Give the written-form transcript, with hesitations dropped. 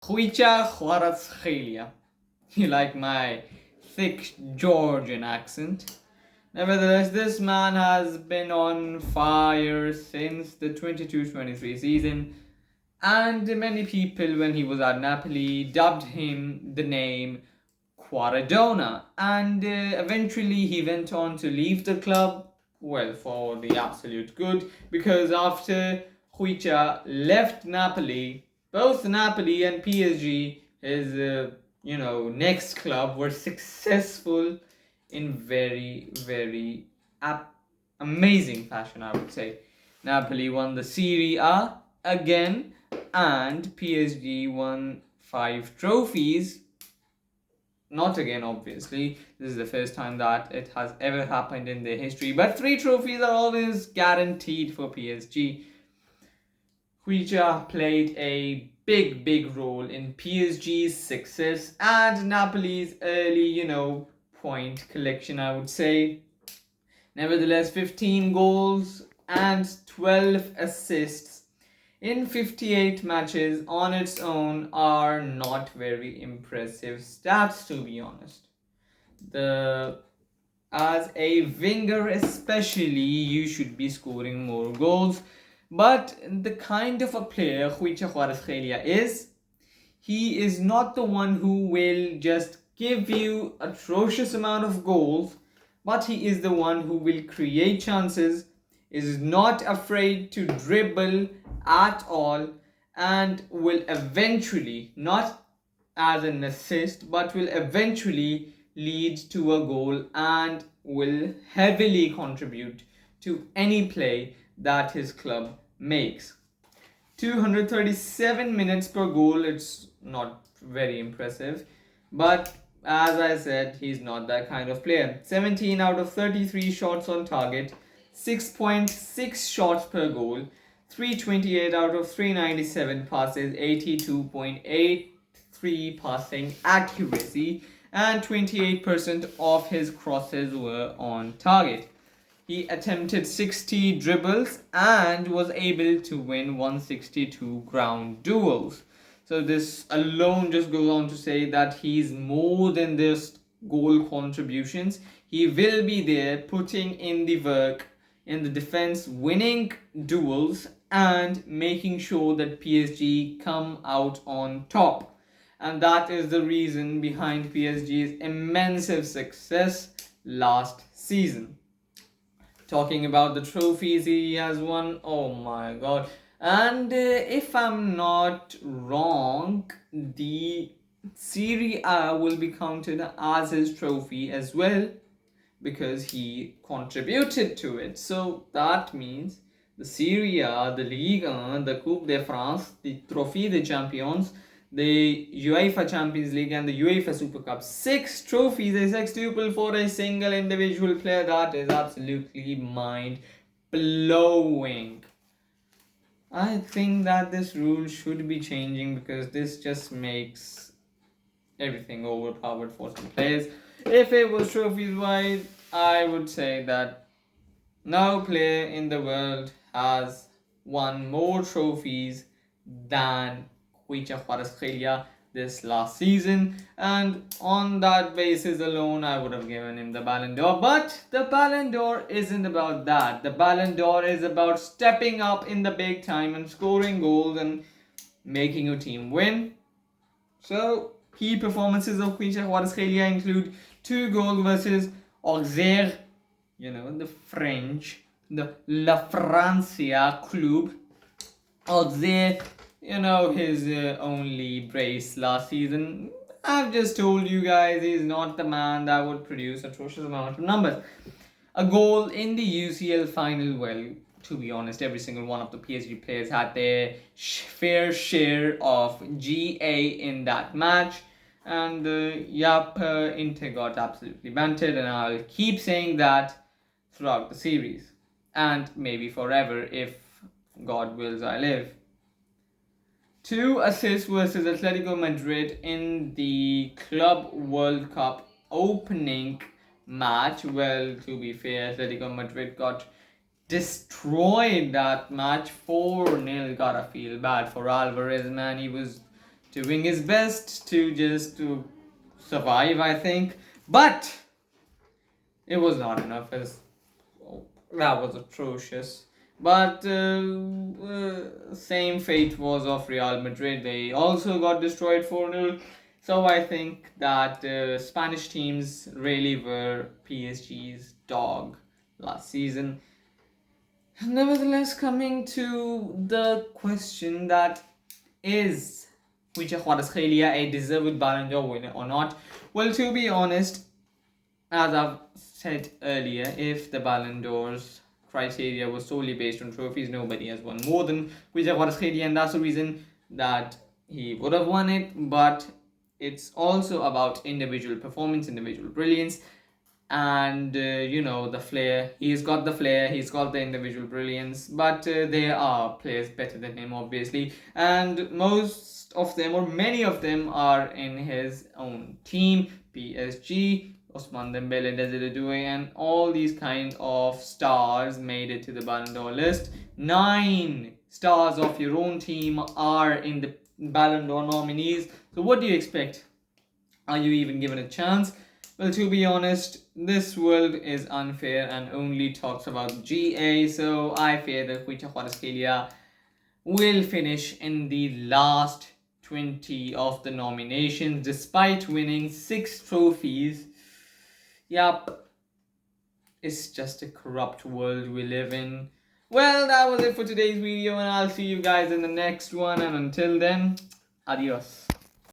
Khvicha. You like my thick Georgian accent? Nevertheless, this man has been on fire since the 22-23 season, and many people, when he was at Napoli, dubbed him the name Quaradona, and eventually he went on to leave the club, well, for the absolute good, because after Khvicha left Napoli, both Napoli and PSG, his next club, were successful in very amazing fashion, I would say. Napoli won the Serie A again, and PSG won 5 trophies. Not again, obviously. This is the first time that it has ever happened in their history. But 3 trophies are always guaranteed for PSG. Khvicha played a big role in PSG's success and Napoli's early, point collection, I would say. Nevertheless, 15 goals and 12 assists in 58 matches on its own are not very impressive stats, to be honest. The As a winger especially, you should be scoring more goals, but the kind of a player Khvicha is, he is not the one who will just give you atrocious amount of goals, but he is the one who will create chances, is not afraid to dribble at all, and will eventually, not as an assist, but will eventually lead to a goal and will heavily contribute to any play that his club makes. 237 minutes per goal, it's not very impressive, but as I said, he's not that kind of player. 17 out of 33 shots on target, 6.6 shots per goal, 328 out of 397 passes, 82.83 passing accuracy, and 28% of his crosses were on target. He attempted 60 dribbles and was able to win 162 ground duels. So this alone just goes on to say that he's more than just goal contributions. He will be there putting in the work in the defense, winning duels and making sure that PSG come out on top. And that is the reason behind PSG's immense success last season. Talking about the trophies he has won, oh my god. And if I'm not wrong, the Serie A will be counted as his trophy as well, because he contributed to it. So that means the Serie A, the Ligue 1, the Coupe de France, the Trophée des Champions, the UEFA Champions League and the UEFA Super Cup. 6 trophies, a sextuple for a single individual player. That is absolutely mind-blowing. I think that this rule should be changing, because this just makes everything overpowered for some players. If it was trophies wise, I would say that no player in the world has won more trophies than Khvicha this last season, and on that basis alone I would have given him the Ballon d'Or. But the Ballon d'Or isn't about that. The Ballon d'Or is about stepping up in the big time and scoring goals and making your team win. So key performances of Khvicha include 2 goals versus Auxerre, the French, the La Francia club. Auxerre, his only brace last season. I've just told you guys he's not the man that would produce atrocious amount of numbers. A goal in the UCL final, well, to be honest, every single one of the PSG players had their fair share of GA in that match. And Inter got absolutely bantered, and I'll keep saying that throughout the series. And maybe forever if God wills I live. 2 assists versus Atletico Madrid in the Club World Cup opening match. Well, to be fair, Atletico Madrid got destroyed that match 4-0. Gotta feel bad for Alvarez, man. He was doing his best to survive, I think. But it was not enough. That was atrocious. But same fate was of Real Madrid. They also got destroyed 4-0. So I think that Spanish teams really were PSG's dog last season. Nevertheless, coming to the question that is Khvicha a deserved Ballon d'Or winner or not? Well, to be honest, as I've said earlier, if the Ballon d'Or's criteria was solely based on trophies, nobody has won more than Khvicha, and that's the reason that he would have won it. But it's also about individual performance, individual brilliance, and the flair. He's got the flair, he's got the individual brilliance, but there are players better than him, obviously, and most of them, or many of them, are in his own team. PSG, Ousmane Dembele, Desiree Doué, and all these kind of stars made it to the Ballon d'Or list. 9 stars of your own team are in the Ballon d'Or nominees. So what do you expect? Are you even given a chance? Well, to be honest, this world is unfair and only talks about GA, so I fear that Khvicha will finish in the last 20 of the nominations despite winning 6 trophies. Yup, it's just a corrupt world we live in. Well, that was it for today's video, and I'll see you guys in the next one, and until then, adios.